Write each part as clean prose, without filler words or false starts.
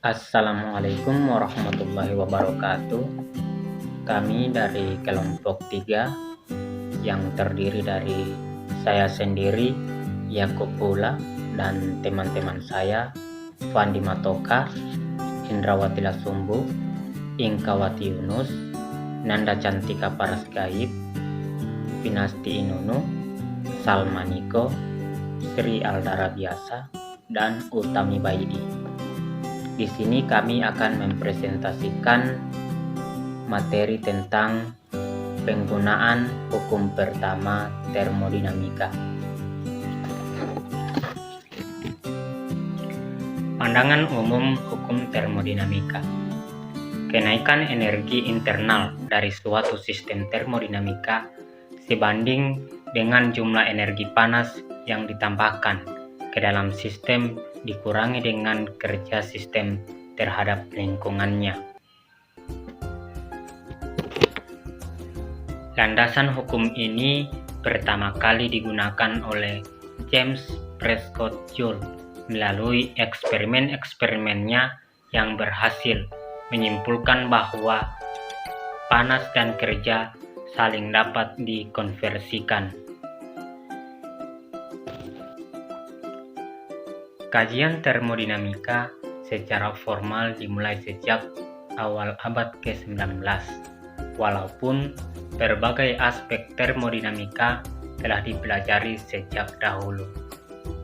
Assalamualaikum warahmatullahi wabarakatuh. Kami dari kelompok 3 yang terdiri dari saya sendiri, Yakub Pula, dan teman-teman saya, Fandi Matoka, Indrawati Lasumbu, Ingkawati Yunus, Nanda Cantika Paras Gaib, Pinasti Inunu, Salmaniko, Sri Aldara Biasa, dan Utami Baidi. Di sini kami akan mempresentasikan materi tentang penggunaan hukum pertama termodinamika. Pandangan umum hukum termodinamika. Kenaikan energi internal dari suatu sistem termodinamika sebanding dengan jumlah energi panas yang ditambahkan ke dalam sistem dikurangi dengan kerja sistem terhadap lingkungannya. Landasan hukum ini pertama kali digunakan oleh James Prescott Joule melalui eksperimen-eksperimennya yang berhasil menyimpulkan bahwa panas dan kerja saling dapat dikonversikan. Kajian termodinamika secara formal dimulai sejak awal abad ke-19, walaupun berbagai aspek termodinamika telah dipelajari sejak dahulu.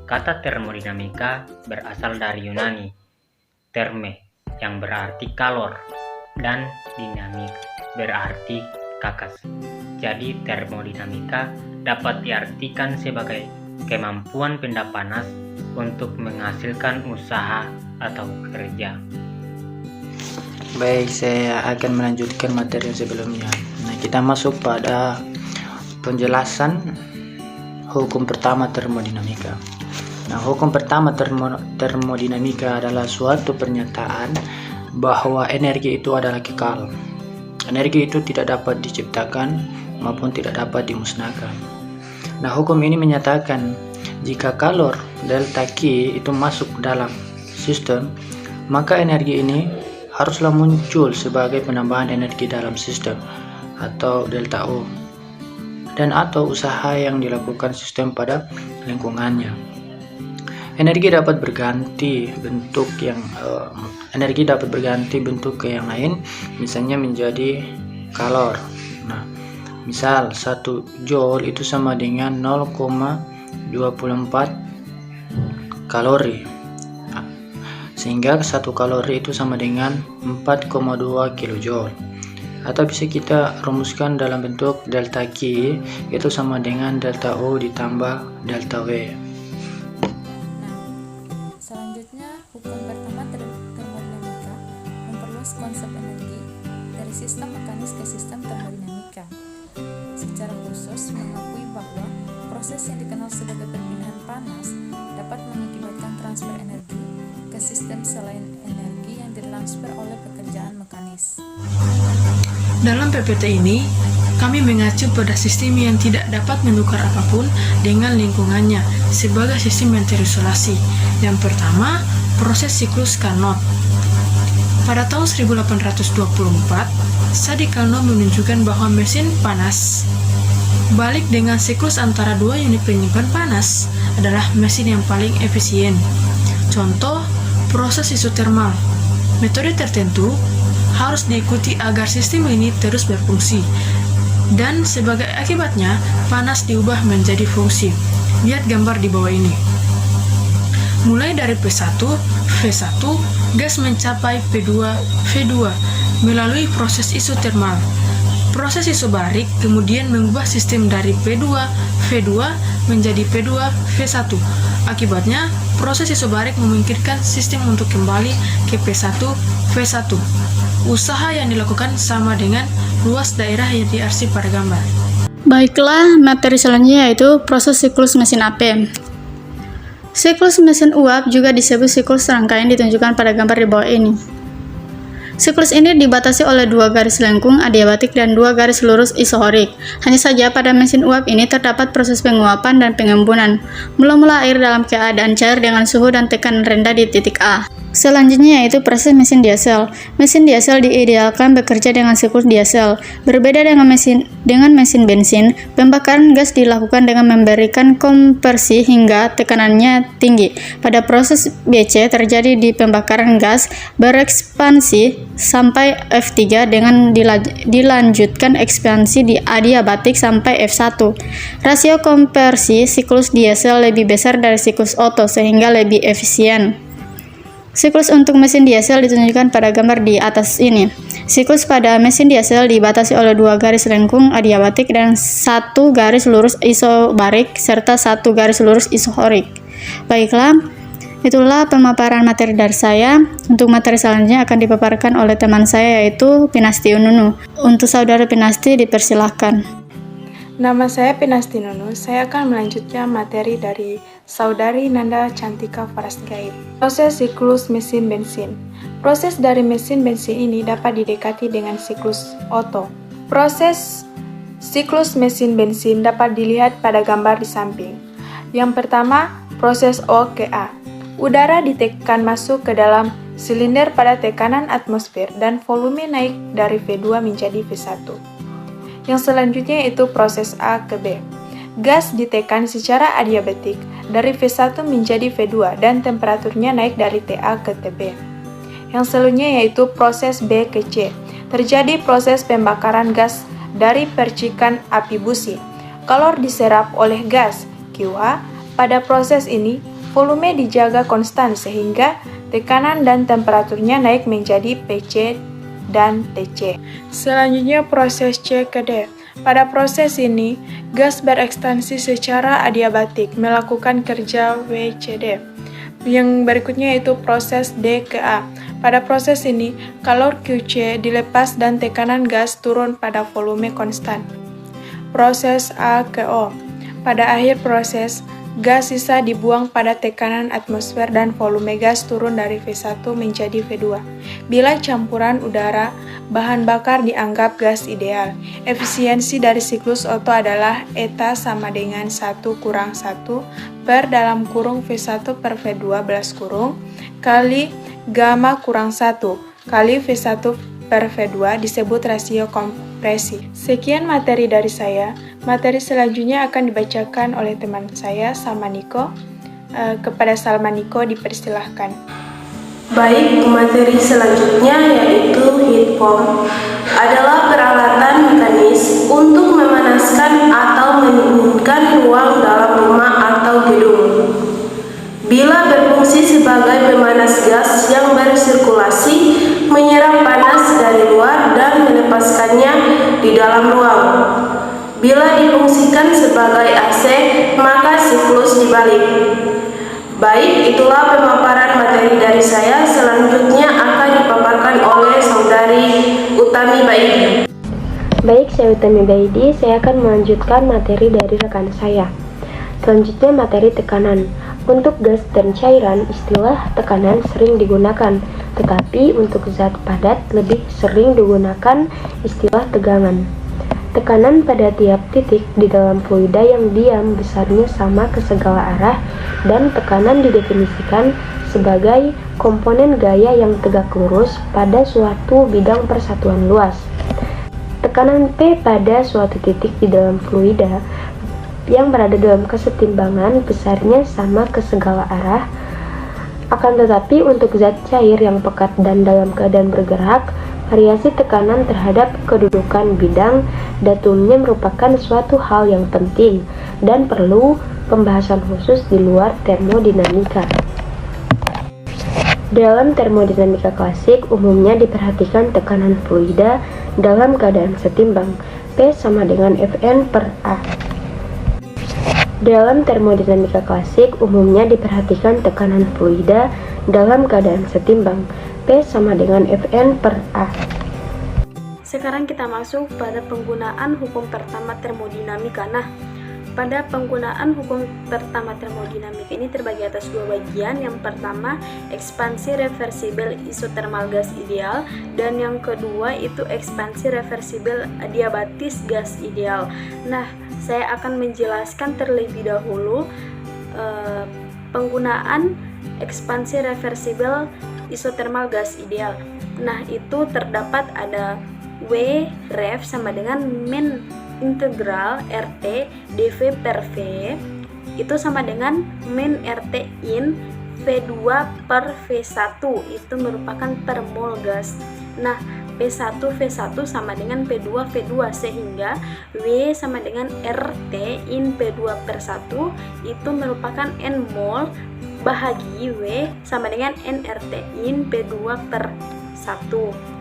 Kata termodinamika berasal dari Yunani, therme yang berarti kalor, dan dinamik berarti kakas. Jadi termodinamika dapat diartikan sebagai kemampuan benda panas untuk menghasilkan usaha atau kerja. Baik, saya akan melanjutkan materi yang sebelumnya. Nah, kita masuk pada penjelasan hukum pertama termodinamika. Nah, hukum pertama termodinamika adalah suatu pernyataan bahwa energi itu adalah kekal. Energi itu tidak dapat diciptakan maupun tidak dapat dimusnahkan. Nah, hukum ini menyatakan jika kalor delta Q itu masuk dalam sistem, maka energi ini haruslah muncul sebagai penambahan energi dalam sistem atau delta O, dan atau usaha yang dilakukan sistem pada lingkungannya. Energi dapat berganti bentuk ke yang lain, misalnya menjadi kalor. Nah, misal 1 joule itu sama dengan 0,24 kalori, sehingga 1 kalori itu sama dengan 4,2 kilojoule. Atau bisa kita rumuskan dalam bentuk delta Q itu sama dengan delta O ditambah delta W. Selanjutnya, hukum pertama termodinamika memperluas konsep energi dari sistem mekanis ke sistem termodinamika. Secara khusus mengakui bahwa proses yang dikenal sebagai perpindahan panas dapat mengakibatkan transfer energi ke sistem selain energi yang ditransfer oleh pekerjaan mekanis. Dalam PPT ini, kami mengacu pada sistem yang tidak dapat menukar apapun dengan lingkungannya sebagai sistem yang terisolasi. Yang pertama, proses siklus Carnot. Pada tahun 1824, Sadi Carnot menunjukkan bahwa mesin panas balik dengan siklus antara dua unit penyimpan panas adalah mesin yang paling efisien. Contoh, proses isotermal. Metode tertentu harus diikuti agar sistem ini terus berfungsi, dan sebagai akibatnya panas diubah menjadi fungsi. Lihat gambar di bawah ini. Mulai dari P1, V1, gas mencapai P2, V2 melalui proses isotermal. Proses isobarik kemudian mengubah sistem dari P2, V2 menjadi P2, V1. Akibatnya, proses isobarik memungkinkan sistem untuk kembali ke P1, V1. Usaha yang dilakukan sama dengan luas daerah yang diarsip pada gambar. Baiklah, materi selanjutnya yaitu proses siklus mesin AP. Siklus mesin uap juga disebut siklus rangkaian ditunjukkan pada gambar di bawah ini. Siklus ini dibatasi oleh 2 garis lengkung adiabatik dan 2 garis lurus isohorik. Hanya saja pada mesin uap ini terdapat proses penguapan dan pengembunan. Mula-mula air dalam keadaan cair dengan suhu dan tekanan rendah di titik A. Selanjutnya yaitu proses mesin diesel. Mesin diesel diidealkan bekerja dengan siklus diesel. Berbeda dengan mesin bensin, pembakaran gas dilakukan dengan memberikan kompresi hingga tekanannya tinggi. Pada proses BC terjadi di pembakaran gas berekspansi sampai F3 dengan dilanjutkan ekspansi di adiabatik sampai F1. Rasio konversi siklus diesel lebih besar dari siklus Otto sehingga lebih efisien. Siklus untuk mesin diesel ditunjukkan pada gambar di atas ini. Siklus pada mesin diesel dibatasi oleh 2 garis lengkung adiabatik dan 1 garis lurus isobarik serta 1 garis lurus isohorik. Baiklah, itulah pemaparan materi dari saya. Untuk materi selanjutnya akan dipaparkan oleh teman saya yaitu Pinasti Ununu. Untuk saudara Pinasti dipersilahkan. Nama saya Pinasti Nunu. Saya akan melanjutkan materi dari Saudari Nanda Cantika Farasgaib. Proses siklus mesin bensin. Proses dari mesin bensin ini dapat didekati dengan siklus Otto. Proses siklus mesin bensin dapat dilihat pada gambar di samping. Yang pertama, proses O ke A. Udara ditekan masuk ke dalam silinder pada tekanan atmosfer dan volume naik dari V2 menjadi V1. Yang selanjutnya itu proses A ke B. Gas ditekan secara adiabatik dari V1 menjadi V2 dan temperaturnya naik dari TA ke TB. Yang selanjutnya yaitu proses B ke C. Terjadi proses pembakaran gas dari percikan api busi. Kalor diserap oleh gas QA. Pada proses ini, volume dijaga konstan sehingga tekanan dan temperaturnya naik menjadi PC dan TC. Selanjutnya proses C ke D. Pada proses ini, gas berekspansi secara adiabatik melakukan kerja WCD. Yang berikutnya yaitu proses D ke A. Pada proses ini, kalor QC dilepas dan tekanan gas turun pada volume konstan. Proses A ke O. Pada akhir proses, gas sisa dibuang pada tekanan atmosfer dan volume gas turun dari V1 menjadi V2. Bila campuran udara, bahan bakar dianggap gas ideal. Efisiensi dari siklus Otto adalah eta sama dengan 1 kurang 1 per dalam kurung V1 per V2 belas kurung kali gamma kurang 1 kali V1 per V2 disebut rasio kompresi. Sekian materi dari saya. Materi selanjutnya akan dibacakan oleh teman saya, Salma Niko. Kepada Salma Niko dipersilahkan. Baik, materi selanjutnya yaitu heat pump adalah peralatan mekanis untuk memanaskan atau mendinginkan ruang dalam rumah atau gedung. Bila berfungsi sebagai pemanas gas yang bersirkulasi, menyerap panas dari luar dan melepaskannya di dalam ruang. Bila difungsikan sebagai AC, maka siklus dibalik. Baik, itulah pemaparan materi dari saya. Selanjutnya akan dipaparkan oleh Saudari Utami Baidi. Baik, saya Utami Baidi. Saya akan melanjutkan materi dari rekan saya. Selanjutnya materi tekanan. Untuk gas dan cairan, istilah tekanan sering digunakan, tetapi untuk zat padat lebih sering digunakan istilah tegangan. Tekanan pada tiap titik di dalam fluida yang diam besarnya sama ke segala arah, dan tekanan didefinisikan sebagai komponen gaya yang tegak lurus pada suatu bidang persatuan luas. Tekanan P pada suatu titik di dalam fluida yang berada dalam kesetimbangan besarnya sama ke segala arah. Akan tetapi untuk zat cair yang pekat dan dalam keadaan bergerak, variasi tekanan terhadap kedudukan bidang datumnya merupakan suatu hal yang penting dan perlu pembahasan khusus di luar termodinamika. Dalam termodinamika klasik, umumnya diperhatikan tekanan fluida dalam keadaan setimbang, P sama dengan Fn per A. Dalam termodinamika klasik, umumnya diperhatikan tekanan fluida dalam keadaan setimbang, P sama dengan Fn per A. Sekarang kita masuk pada penggunaan hukum pertama termodinamika. Nah, pada penggunaan hukum pertama termodinamika ini terbagi atas 2 bagian. Yang pertama, ekspansi reversibel isotermal gas ideal, dan yang kedua itu ekspansi reversibel adiabatis gas ideal. Nah, saya akan menjelaskan terlebih dahulu penggunaan ekspansi reversibel isotermal gas ideal. Nah, itu terdapat ada W ref sama dengan min integral RT dV per V itu sama dengan min RT in V2 per V1, itu merupakan per mol gas. Nah, P1 V1 sama dengan P2 V2, sehingga W sama dengan RT in P2 per 1 itu merupakan N mol bahagi W sama dengan nRT in P2 per 1.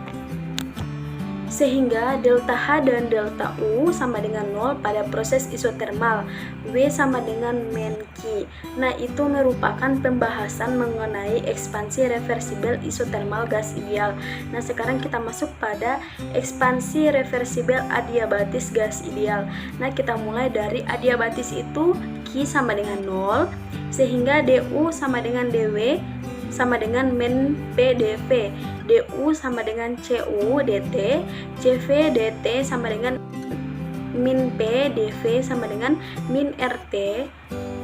Sehingga delta H dan delta U sama dengan 0 pada proses isotermal, W sama dengan min Q. Nah, itu merupakan pembahasan mengenai ekspansi reversibel isotermal gas ideal. Nah, sekarang kita masuk pada ekspansi reversibel adiabatis gas ideal. Nah, kita mulai dari adiabatis itu Q sama dengan 0, sehingga DU sama dengan DW sama dengan min P dV, DU sama dengan CU dt, CV dt sama dengan min P dV sama dengan min RT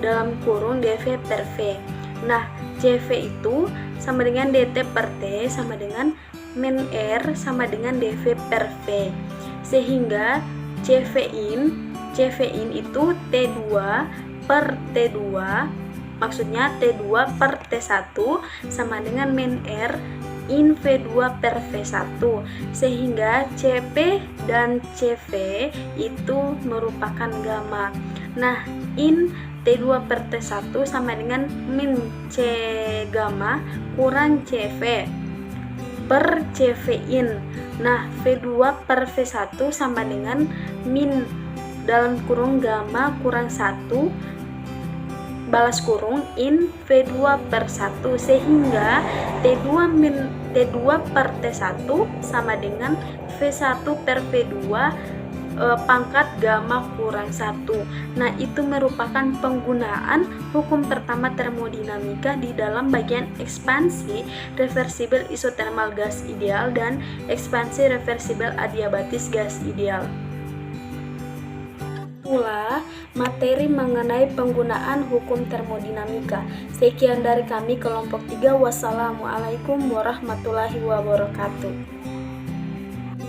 dalam kurung dV per V. Nah, CV itu sama dengan dt per T sama dengan min R sama dengan dV per V, sehingga CV in itu T2 per T2, maksudnya T2 per T1 sama dengan min R in V2 per V1, sehingga CP dan CV itu merupakan gamma. Nah, in T2 per T1 sama dengan min C gamma kurang CV per CV in. Nah, V2 per V1 sama dengan min dalam kurung gamma kurang 1 balas kurung in V2 per 1, sehingga T2 per T1 sama dengan V1 per V2 pangkat gamma kurang 1. Nah, itu merupakan penggunaan hukum pertama termodinamika di dalam bagian ekspansi reversibel isotermal gas ideal dan ekspansi reversibel adiabatis gas ideal. Pula materi mengenai penggunaan hukum termodinamika. Sekian dari kami kelompok 3. Wassalamualaikum warahmatullahi wabarakatuh.